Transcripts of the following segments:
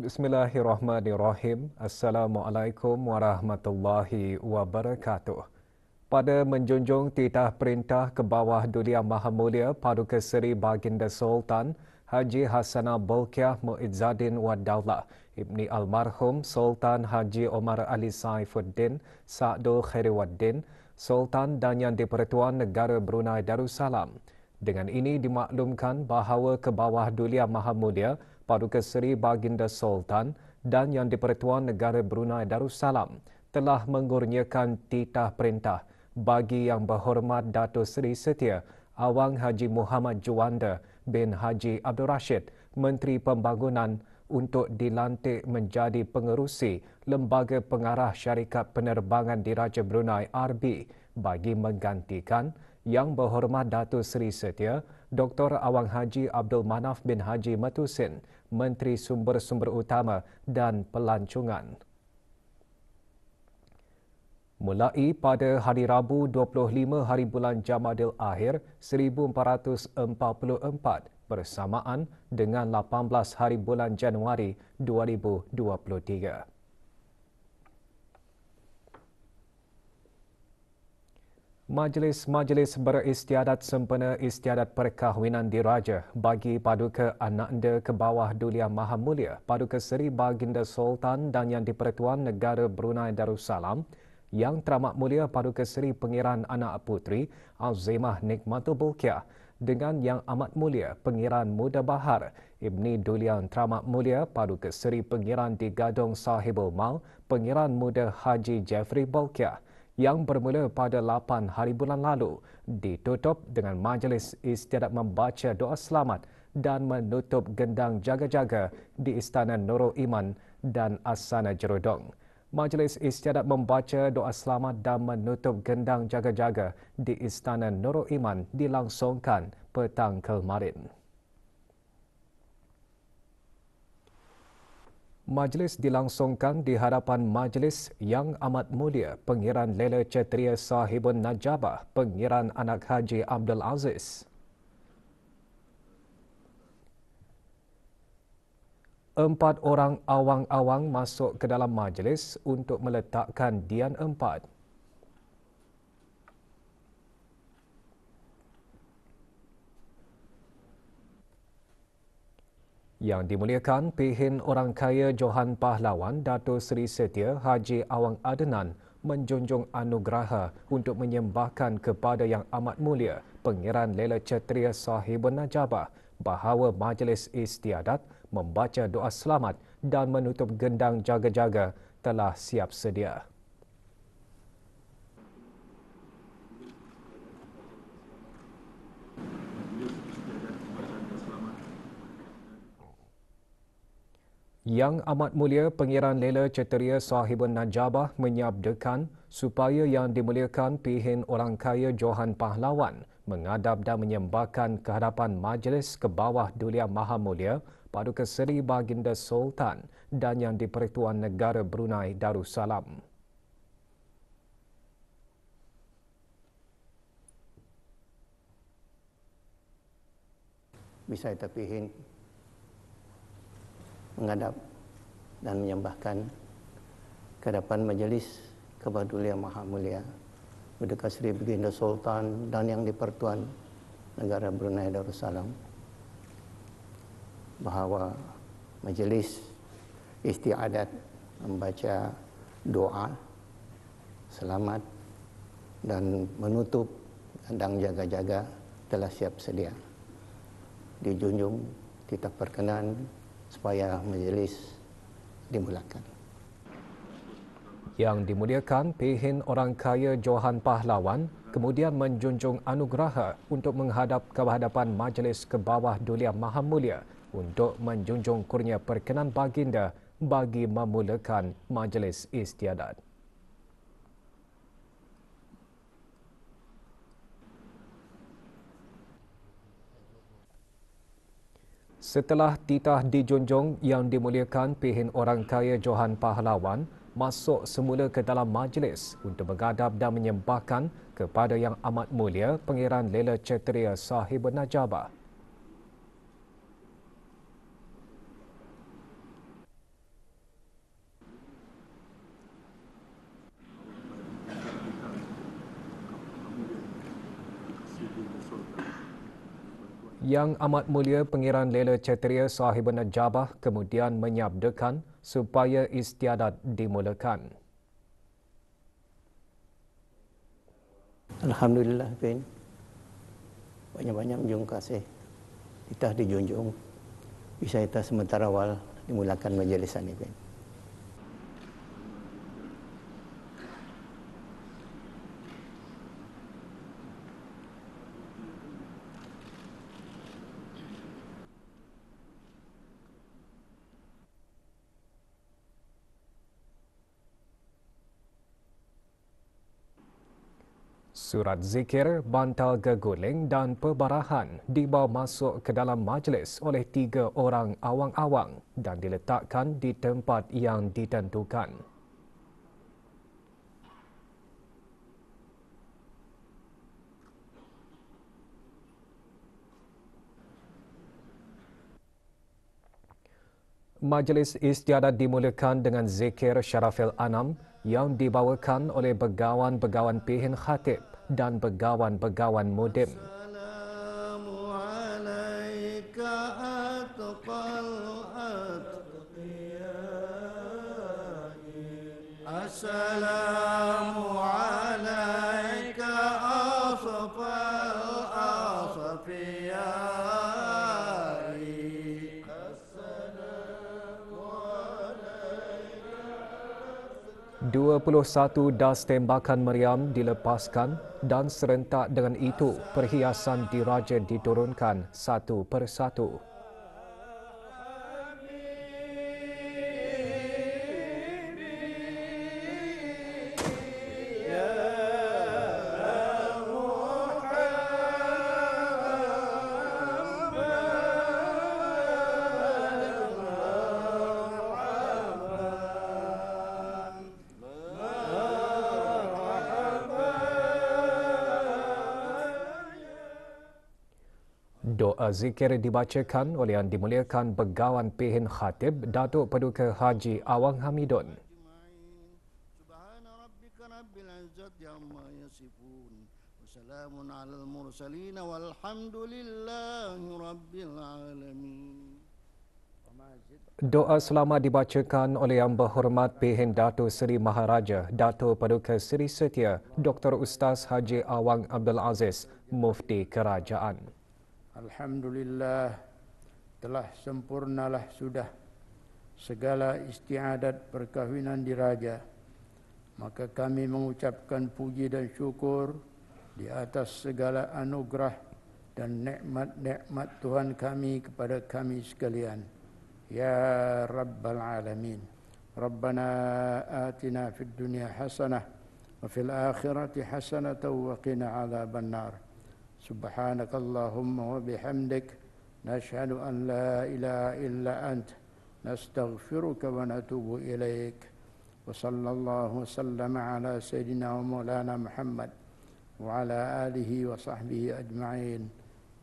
Bismillahirrahmanirrahim. Assalamualaikum warahmatullahi wabarakatuh. Pada menjunjung titah perintah ke bawah Duli Yang Maha Mulia Paduka Seri Baginda Sultan Haji Hassanah Bolkiah Muizzaddin Wad Daulah Ibni Almarhum Sultan Haji Omar Ali Saifuddin Sa'dul Khairiwaddin Sultan dan Yang di-Pertuan Negara Brunei Darussalam. Dengan ini dimaklumkan bahawa ke bawah Duli Yang Maha Mulia Paduka Seri Baginda Sultan dan Yang di-Pertuan Negara Brunei Darussalam telah mengurniakan titah perintah bagi Yang Berhormat Dato' Seri Setia Awang Haji Muhammad Juanda bin Haji Abdul Rashid, Menteri Pembangunan, untuk dilantik menjadi pengerusi Lembaga Pengarah Syarikat Penerbangan Diraja Brunei RB bagi menggantikan Yang Berhormat Dato' Seri Setia Dr. Awang Haji Abdul Manaf bin Haji Matusin, Menteri Sumber-Sumber Utama dan Pelancongan. Mulai pada hari Rabu 25 hari bulan Jamadil Akhir 1444 bersamaan dengan 18 hari bulan Januari 2023. Majlis beristiadat sempena istiadat perkahwinan diraja bagi Paduka Ananda ke bawah Duli Yang Maha Mulia Paduka Seri Baginda Sultan dan Yang di-Pertuan Negara Brunei Darussalam Yang Teramat Mulia Paduka Seri Pengiran Anak Puteri Azimah Nikmatul Bolkiah dengan Yang Amat Mulia Pengiran Muda Bahar Ibni Duli Yang Teramat Mulia Paduka Seri Pengiran di Gadong Sahibul Mal Pengiran Muda Haji Jeffrey Bolkiah yang bermula pada 8 hari bulan lalu ditutup dengan majlis istiadat membaca doa selamat dan menutup gendang jaga-jaga di Istana Nurul Iman dan Asana Jerudong. Majlis istiadat membaca doa selamat dan menutup gendang jaga-jaga di Istana Nurul Iman dilangsungkan petang kemarin. Majlis dilangsungkan di hadapan Majlis Yang Amat Mulia Pengiran Lela Cetria Sahibun Najabah Pengiran Anak Haji Abdul Aziz. 4 orang awang-awang masuk ke dalam majlis untuk meletakkan dian 4. Yang dimuliakan Pihin Orang Kaya Johan Pahlawan Dato' Seri Setia Haji Awang Adnan menjunjung anugerah untuk menyembahkan kepada Yang Amat Mulia Pengiran Lela Cetria Sahibun Najabah bahawa majlis istiadat membaca doa selamat dan menutup gendang jaga-jaga telah siap sedia. Yang Amat Mulia Pengiran Lela Cetria Sahibun Najabah menyabdakan supaya Yang dimuliakan Pihin Orang Kaya Johan Pahlawan mengadap dan menyembahkan ke hadapan majlis ke bawah Duli Yang Maha Mulia Paduka Seri Baginda Sultan dan Yang di-Pertuan Negara Brunei Darussalam. Bisa kita pihin menghadap dan menyembahkan ke hadapan majlis kepada Duli Yang Maha Mulia Paduka Seri Baginda Sultan dan Yang di-Pertuan Negara Brunei Darussalam bahawa majlis istiadat membaca doa selamat dan menutup gendang jaga-jaga telah siap sedia. Dijunjung titah perkenan supaya majlis dimulakan. Yang dimuliakan Pihin Orang Kaya Johan Pahlawan kemudian menjunjung anugerah untuk menghadap ke hadapan majlis ke bawah Duli Yang Maha Mulia untuk menjunjung kurnia perkenan baginda bagi memulakan majlis istiadat. Setelah titah dijunjung, Yang dimuliakan Pihin Orang Kaya Johan Pahlawan masuk semula ke dalam majlis untuk menghadap dan menyembahkan kepada Yang Amat Mulia Pengiran Lela Cetria Sahibun Najabah. Yang Amat Mulia Pangeran Lela Ceteria Sahibun Najabah kemudian menyabdakan supaya istiadat dimulakan. Alhamdulillah, Pin. Banyak-banyak menjunjung kasih. Kita dijunjung. Bisa kita sementara awal dimulakan majlis ini, Pin. Surat zikir, bantal geguling dan pebarahan dibawa masuk ke dalam majlis oleh 3 orang awang-awang dan diletakkan di tempat yang ditentukan. Majlis istiadat dimulakan dengan zikir Syarafil Anam yang dibawakan oleh begawan-begawan pihin khatib dan begawan-begawan mudim. Assalamu alayka asfal asfiyai. 21 das tembakan meriam dilepaskan dan serentak dengan itu perhiasan diraja diturunkan satu persatu. Doa zikir dibacakan oleh Yang Dimuliakan Begawan Pihin Khatib Datuk Paduka Haji Awang Hamidun. Subhana rabbika rabbil izzati amma yasifun. Wassalamun alal mursalin walhamdulillahi rabbil alamin. Doa selamat dibacakan oleh Yang Berhormat Pihin Datuk Seri Maharaja Datuk Paduka Seri Setia Dr. Ustaz Haji Awang Abdul Aziz, Mufti Kerajaan. Alhamdulillah, telah sempurnalah sudah segala istiadat perkahwinan diraja. Maka kami mengucapkan puji dan syukur di atas segala anugerah dan nikmat-nikmat Tuhan kami kepada kami sekalian. Ya Rabbal Alamin. Rabbana atina fid dunya hasanah wa fil akhirati hasanah wa qina adzaban nar. Subhanakallahumma wa bihamdik nashhadu an la ilaha illa ant nastaghfiruka wa natubu ilaik. Wa sallallahu wa sallama ala sayyidina wa maulana Muhammad wa ala alihi wa sahbihi ajma'in.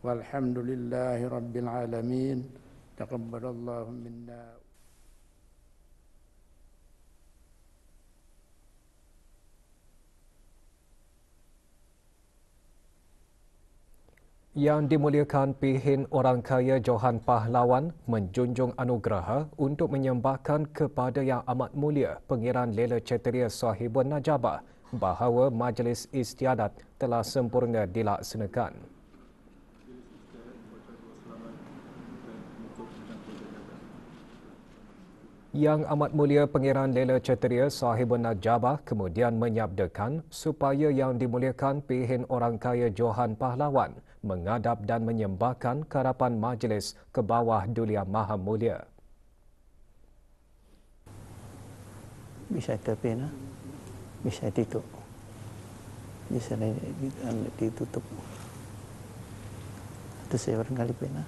Walhamdulillahi rabbil alamin. Taqabbalallahu minna. Yang Dimuliakan Pihin Orang Kaya Johan Pahlawan menjunjung anugerah untuk menyembahkan kepada Yang Amat Mulia Pangeran Lela Ceteria Sahibun Najabah bahawa majlis istiadat telah sempurna dilaksanakan. Yang Amat Mulia Pangeran Lela Ceteria Sahibun Najabah kemudian menyabdakan supaya Yang Dimuliakan Pihin Orang Kaya Johan Pahlawan mengadap dan menyembahkan ke hadapan majlis ke bawah Dulia Maha Mulia. Bisa terpena, bisa ditutup. Bisa ditutup. Itu saya barangkali pena.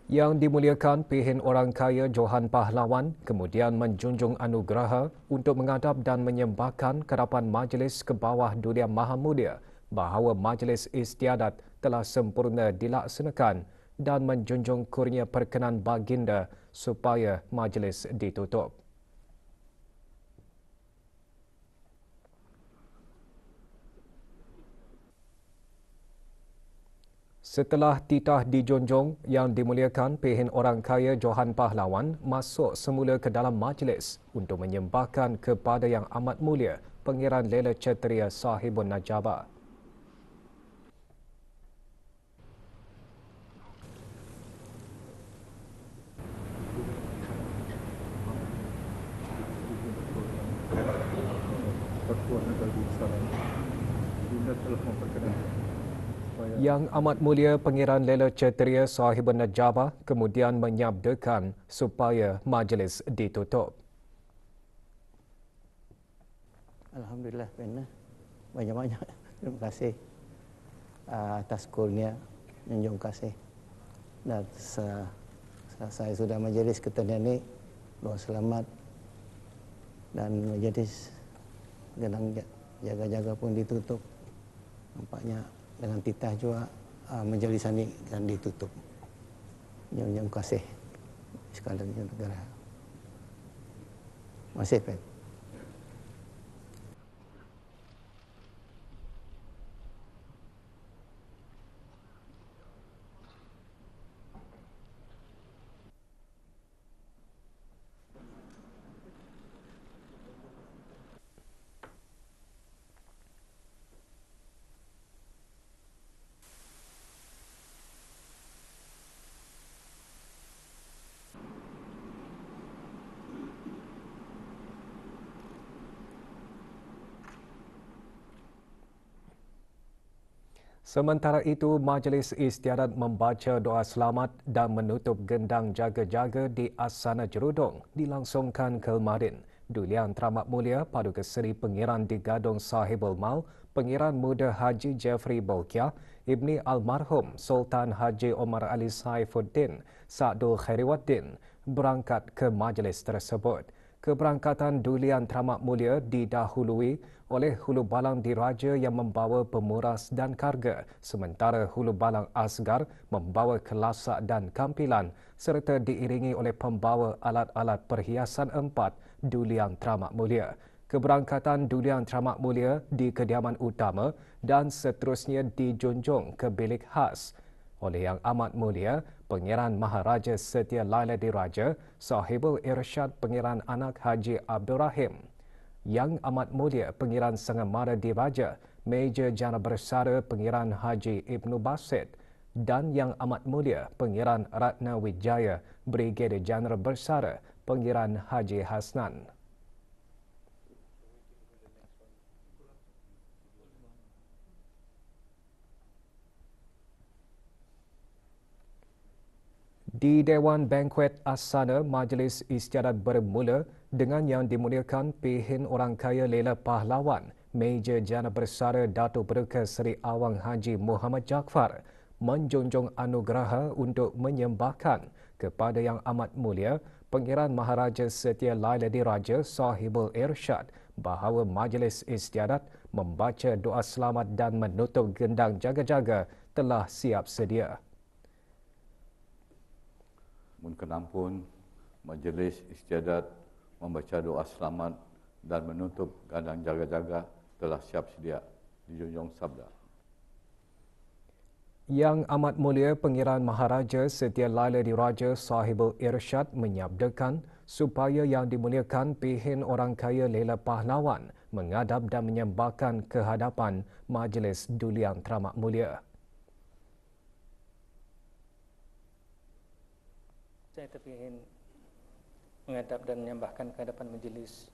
Yang Dimuliakan Pihin Orang Kaya Johan Pahlawan kemudian menjunjung anugerah untuk mengadap dan menyembahkan ke hadapan majlis ke bawah Dulia Maha Mulia bahawa majlis istiadat telah sempurna dilaksanakan dan menjunjung kurnia perkenan baginda supaya majlis ditutup. Setelah titah dijunjung yang dimuliakan Pehin Orang Kaya Johan Pahlawan masuk semula ke dalam majlis untuk menyembahkan kepada Yang Amat Mulia Pangeran Lela Kshatriya Sahibun Najaba. Yang Amat Mulia Pangeran Lela Kshatriya Sahibun Najaba kemudian menyabdakan supaya majlis ditutup. Alhamdulillah, Pena. Banyak-banyak terima kasih atas kurnia, menjunjung kasih. Dan saya sudah majlis ketemu ini, doa selamat dan majlis gedang jaga-jaga pun ditutup. Nampaknya dengan titah juga majlis ini akan ditutup. Menjunjung kasih sekalian negara. Masih, Pen. Sementara itu, Majlis Istiadat membaca doa selamat dan menutup gendang jaga-jaga di Asana Jerudong dilangsungkan kemarin. Duli Yang Teramat Mulia Paduka Seri Pengiran di Gadong Sahibul Mal, Pengiran Muda Haji Jeffrey Bolkiah, Ibni Almarhum Sultan Haji Omar Ali Saifuddin Sa'dul Khairiwaddin berangkat ke majlis tersebut. Keberangkatan Duli Yang Teramat Mulia didahului oleh Hulu Balang Diraja yang membawa pemuras dan karga, sementara Hulu Balang Asgar membawa kelasak dan kampilan serta diiringi oleh pembawa alat-alat perhiasan 4 Duli Yang Teramat Mulia. Keberangkatan Duli Yang Teramat Mulia di kediaman utama dan seterusnya dijunjung ke bilik khas oleh Yang Amat Mulia Pangeran Maharaja Setia Laila Diraja, Sahibul Irsyad Pangeran Anak Haji Abdul Rahim, Yang Amat Mulia Pangeran Sangamara Diraja, Major Jana Bersara Pangeran Haji Ibnu Basit dan Yang Amat Mulia Pangeran Ratna Wijaya, Brigadier Jeneral Bersara Pangeran Haji Hasnan. Di Dewan Bankuet Asana, Majlis Istiadat bermula dengan yang dimuliakan Pehin Orang Kaya Lela Pahlawan, Major Jana Bersara Datuk Berka Seri Awang Haji Muhammad Jaafar, menjunjung anugerah untuk menyembahkan kepada Yang Amat Mulia Pangeran Maharaja Setia Laila Diraja Sahibul Irsyad bahawa Majlis Istiadat membaca doa selamat dan menutup gendang jaga-jaga telah siap sedia. Menkenampun Majlis Istiadat membaca doa selamat dan menutup gendang jaga-jaga telah siap sedia. Dijunjung sabda. Yang Amat Mulia Pangeran Maharaja Setia Laila Diraja Sahibul Irsyad menyabdakan supaya Yang dimuliakan Pehin Orang Kaya Lela Pahlawan menghadap dan menyembahkan ke hadapan Majlis Duli Yang Teramat Mulia. Saya terpilih menghadap dan menyembahkan ke hadapan majlis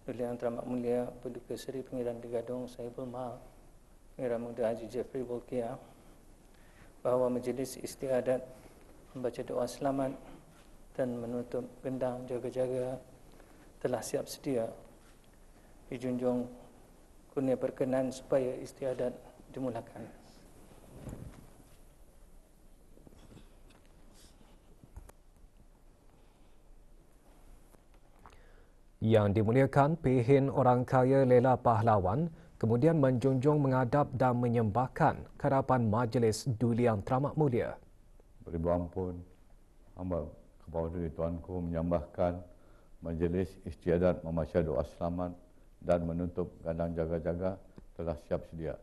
Duli Yang Teramat Mulia Paduka Seri Pengiran di Gadong Sahibul Mal, Pengiran Muda Haji Jeffrey Bolkiah, bahawa majlis istiadat membaca doa selamat dan menutup gendang jaga-jaga telah siap sedia. Dijunjung kurnia berkenan supaya istiadat dimulakan. Yang dimuliakan Pehin Orang Kaya Lela Pahlawan kemudian menjunjung menghadap dan menyembahkan ke hadapan Majlis Duli Yang Teramat Mulia. Beribu ampun, hamba kepada Tuanku menyembahkan Majlis Istiadat membaca doa selamat dan menutup gendang jaga-jaga telah siap sedia.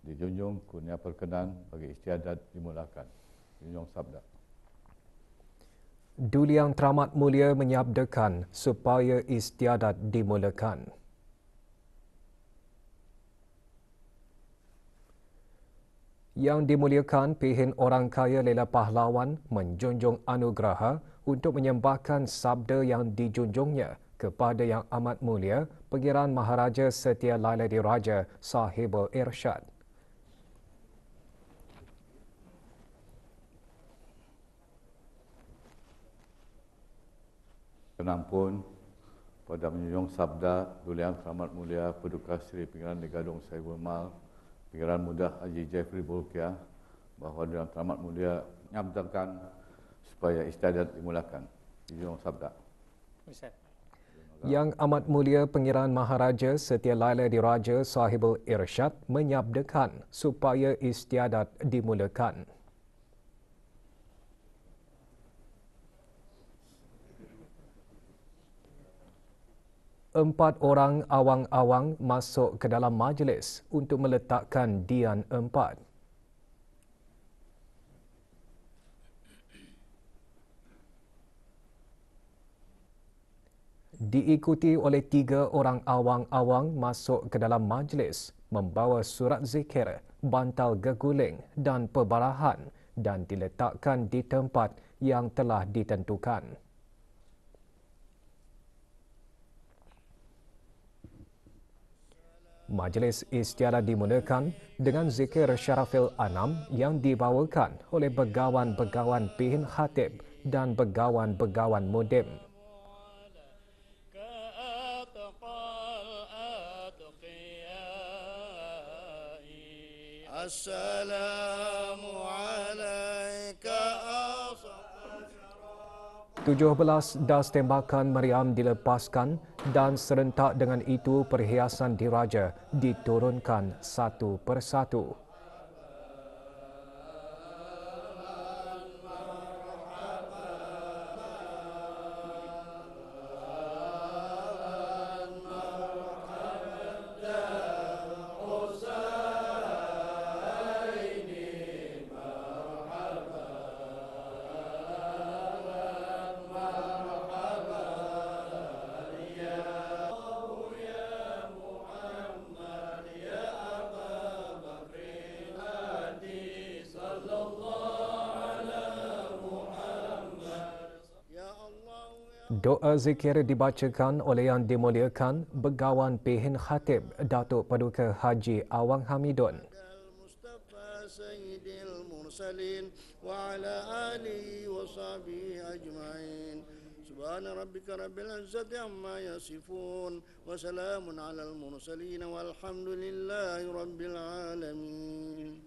Dijunjung kurnia perkenan bagi istiadat dimulakan. Junjung sabda. Duli Yang Teramat Mulia menyabdakan supaya istiadat dimulakan. Yang dimuliakan Pihin Orang Kaya Lela Pahlawan menjunjung anugerah untuk menyembahkan sabda yang dijunjungnya kepada Yang Amat Mulia Pangeran Maharaja Setia Laila Diraja Sahibul Irsyad. Kenampun pada menjunjung sabda Duli Yang Teramat Mulia Paduka Seri Pangeran di Gadong Saibul Mal, Pangeran Muda Haji Jeffrey Bolkiah, bahawa Duli Yang Teramat Mulia menyabdakan supaya istiadat dimulakan. Junjung sabda. Yang Amat Mulia Pangeran Maharaja Setia Laila Diraja Sahibul Irsyad menyabdakan supaya istiadat dimulakan. Empat orang awang-awang masuk ke dalam majlis untuk meletakkan dian empat. Diikuti oleh 3 orang awang-awang masuk ke dalam majlis membawa surat zikir, bantal geguling dan pebarahan dan diletakkan di tempat yang telah ditentukan. Majlis istiadat dimulakan dengan zikir Syarafil Anam yang dibawakan oleh begawan-begawan Pihin Khatib dan begawan-begawan Mudim. Assalamualaikum. 17 das tembakan meriam dilepaskan dan serentak dengan itu perhiasan diraja diturunkan satu persatu. Doa zikir dibacakan oleh Yang Dimuliakan Begawan Pihin Khatib Datuk Paduka Haji Awang Hamidun. Mustafa Sayyidil Mursalin wa ala alihi wa sahbihi ajma'in. Subhana rabbika rabbil izzati amma yasifun wa salamun alal mursalin walhamdulillahi rabbil alamin.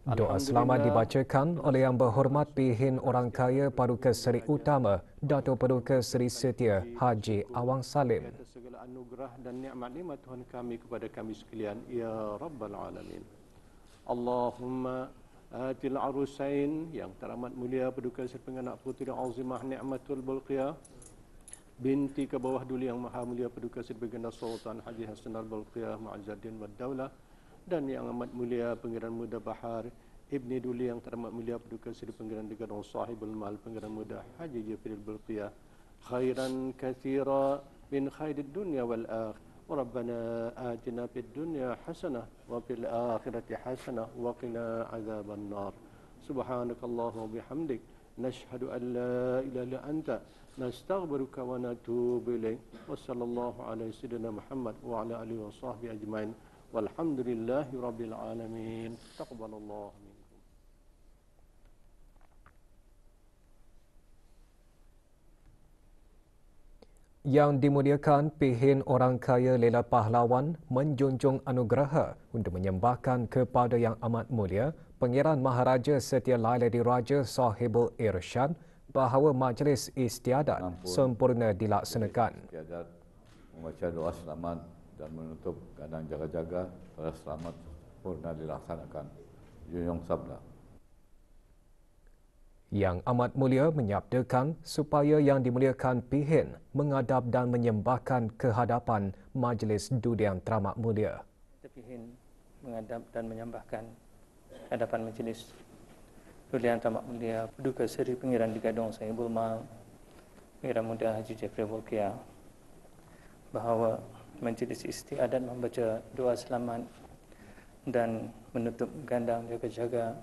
Doa selamat dibacakan oleh Yang Berhormat Pihin Orang Kaya Paduka Seri Utama Datuk Paduka Seri Setia Haji Awang Salim. Segala anugerah dan nikmat-nikmat Tuhan kami kepada kami sekalian, ya Rabbal Alamin. Allahumma atil arusain Yang Teramat Mulia Paduka Seri Penganak Puteri Azimah Ni'matul Bolkiah binti ke bawah Duli Yang Maha Mulia Paduka Seri Baginda Sultan Haji Hasan Al-Bolkiah Mu'azzaddin wa Daulah, dan Yang Amat Mulia Pangeran Muda Bahar Ibni Duli Yang Teramat Mulia Paduka Seri Pangeran Digadong Sahibul Mal Pangeran Muda Haji Jafri Al-Bolkiah khairan katsira min khairid dunya wal akhirah. Rabbana atina fid dunya hasanah wa fil akhirati hasanah wa qina azaban nar. Subhanakallahumma bihamdik nashhadu an la ilaha illa anta nastaghfiruka wa natubu ilaik. Wassallallahu ala sayyidina Muhammad wa ala alihi wa sahbihi ajmain. Walhamdulillahi rabbil alamin. Taqabbalallahu minkum. Yang Dimuliakan Pihin Orang Kaya Lela Pahlawan menjunjung anugerah untuk menyembahkan kepada Yang Amat Mulia Pangeran Maharaja Setia Laila Diraja Sahibul Irsyad bahawa majlis istiadat sempurna dilaksanakan. Istiadat membaca doa selamat dan menutup kadang jaga-jaga pada selamat sempurna dilaksanakan. Junjung Sabda. Yang Amat Mulia menyabdakan supaya Yang Dimuliakan Pihin mengadap dan menyembahkan kehadapan Majlis Duli Yang Teramat Mulia. Pihin mengadap dan menyembahkan hadapan Majlis Duli Yang Teramat Mulia Paduka Seri Pengiran di Gadong Sahibul Mal Pengiran Muda Haji Jeffrey Bolkiah bahawa Majlis Istiadat membaca doa selamat dan menutup gandang jaga-jaga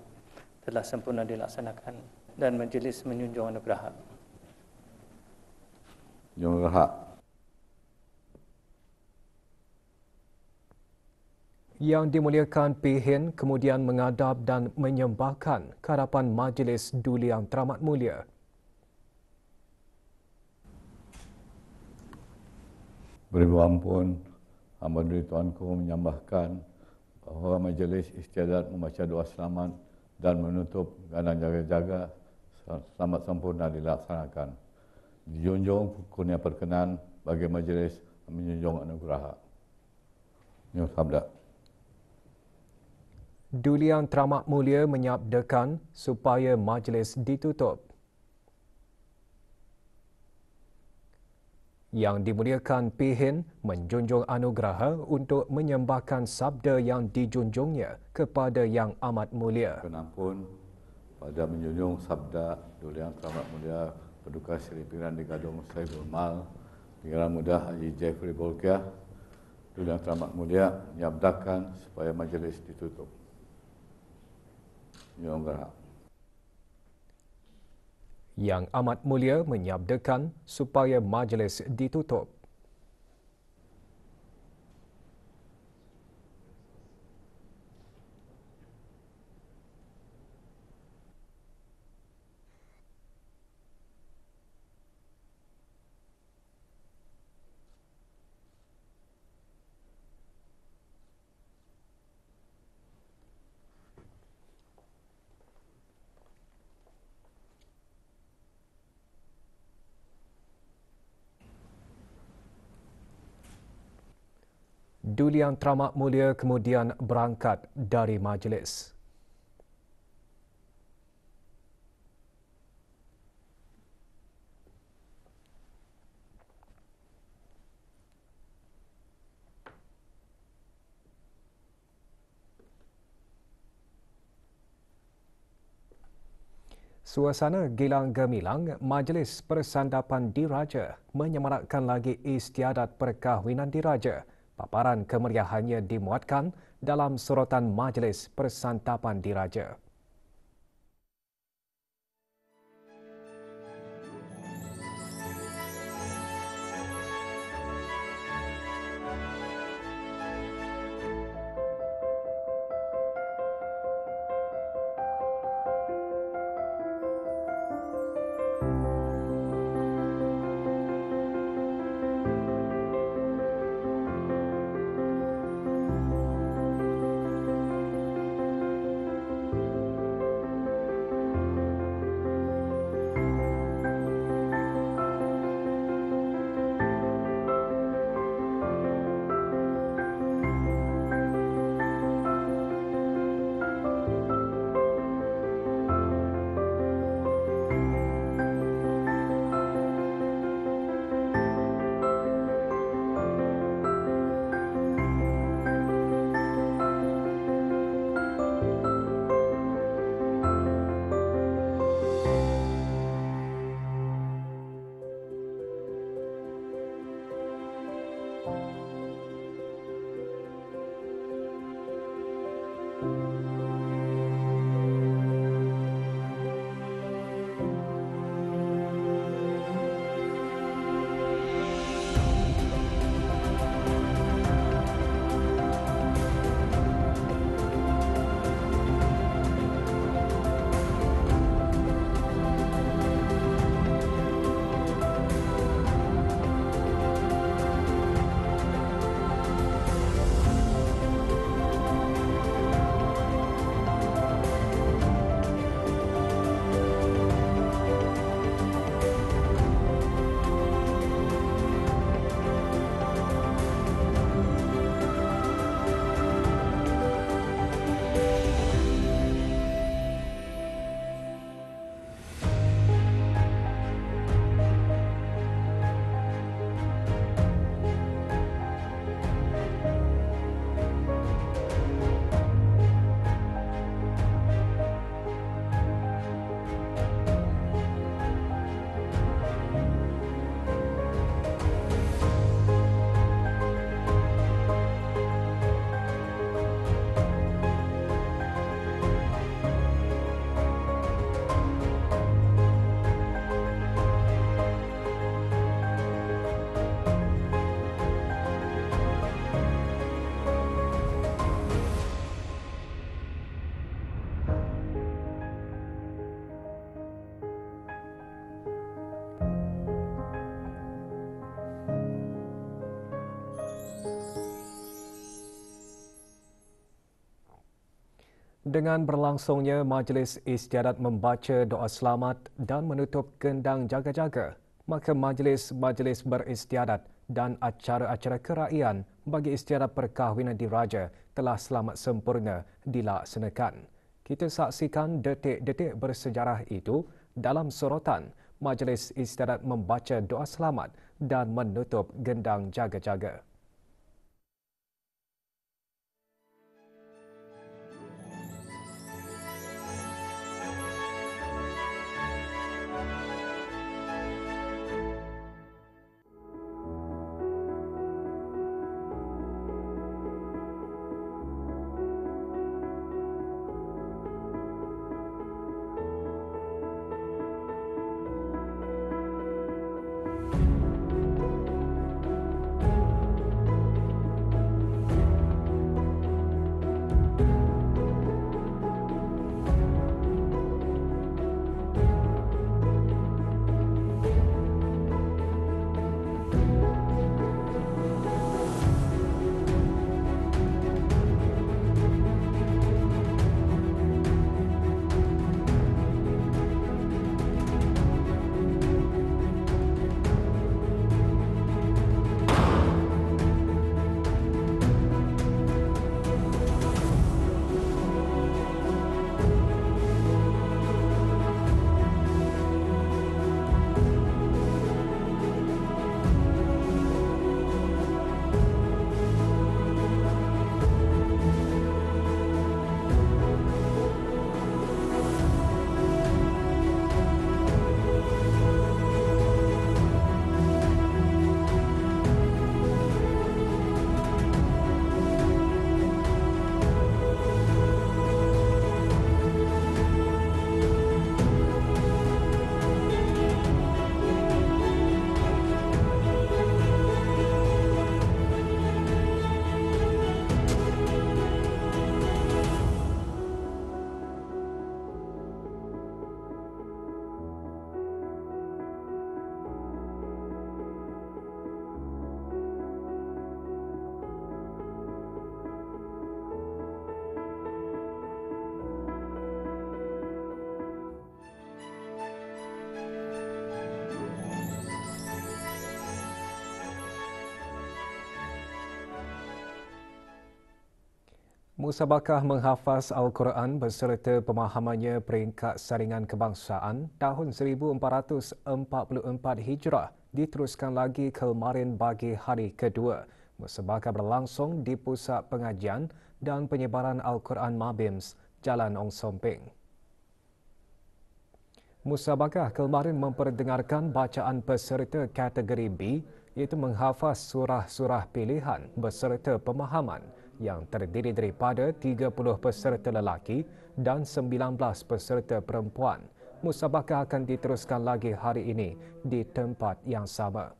telah sempurna dilaksanakan dan majlis menjunjung anugerah. Anugerah. Yang Dimuliakan Pihin kemudian mengadap dan menyembahkan kehadapan Majlis Duli Yang Teramat Mulia. Beribu ampun, hamba diri Tuanku menyembahkan bahawa Majlis Istiadat membaca doa selamat dan menutup gandang jaga-jaga selamat sempurna dilaksanakan. Dijunjung kurnia perkenan bagi majlis menjunjung anugerah. Ini sabda. Duli Yang Teramat Mulia menyabdakan supaya majlis ditutup. Yang Dimuliakan Pihin menjunjung anugerah untuk menyembahkan sabda yang dijunjungnya kepada Yang Amat Mulia. Penampun pada menjunjung sabda Duli Yang Teramat Mulia Paduka Seri Pengiran di Gadong Sahibul Mal Pengiran Muda Haji Jeffrey Bolkiah, Duli Yang Teramat Mulia menyabdakan supaya majlis ditutup. Anugerah. Yang Amat Mulia menyabdakan supaya majlis ditutup. Duli Yang Teramat Mulia kemudian berangkat dari majlis. Suasana gilang gemilang Majlis Persandapan Diraja menyemarakkan lagi istiadat perkahwinan diraja. Paparan kemeriahannya dimuatkan dalam sorotan Majlis Persandapan Diraja. Dengan berlangsungnya Majlis Istiadat membaca doa selamat dan menutup gendang jaga-jaga, maka majlis-majlis beristiadat dan acara-acara keraian bagi istiadat perkahwinan diraja telah selamat sempurna dilaksanakan. Kita saksikan detik-detik bersejarah itu dalam sorotan Majlis Istiadat membaca doa selamat dan menutup gendang jaga-jaga. Musabakah menghafaz Al-Quran beserta pemahamannya peringkat saringan kebangsaan tahun 1444 Hijrah diteruskan lagi kemarin bagi hari kedua. Musabakah berlangsung di Pusat Pengajian dan Penyebaran Al-Quran Mabims, Jalan Ong Somping. Musabakah kemarin memperdengarkan bacaan peserta kategori B iaitu menghafaz surah-surah pilihan beserta pemahaman yang terdiri daripada 30 peserta lelaki dan 19 peserta perempuan. Musabakah akan diteruskan lagi hari ini di tempat yang sama.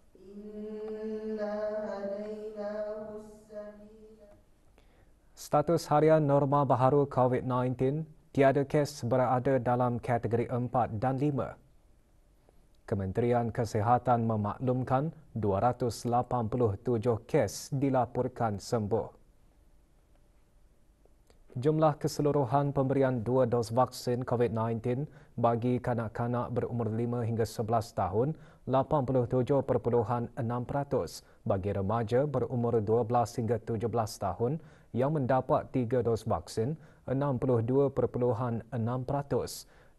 Status harian norma baharu COVID-19, tiada kes berada dalam kategori 4 dan 5. Kementerian Kesihatan memaklumkan 287 kes dilaporkan sembuh. Jumlah keseluruhan pemberian 2 dos vaksin COVID-19 bagi kanak-kanak berumur 5 hingga 11 tahun 87.6%, bagi remaja berumur 12 hingga 17 tahun yang mendapat 3 dos vaksin 62.6%,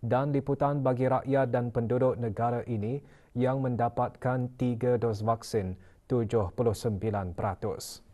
dan liputan bagi rakyat dan penduduk negara ini yang mendapatkan 3 dos vaksin 79%.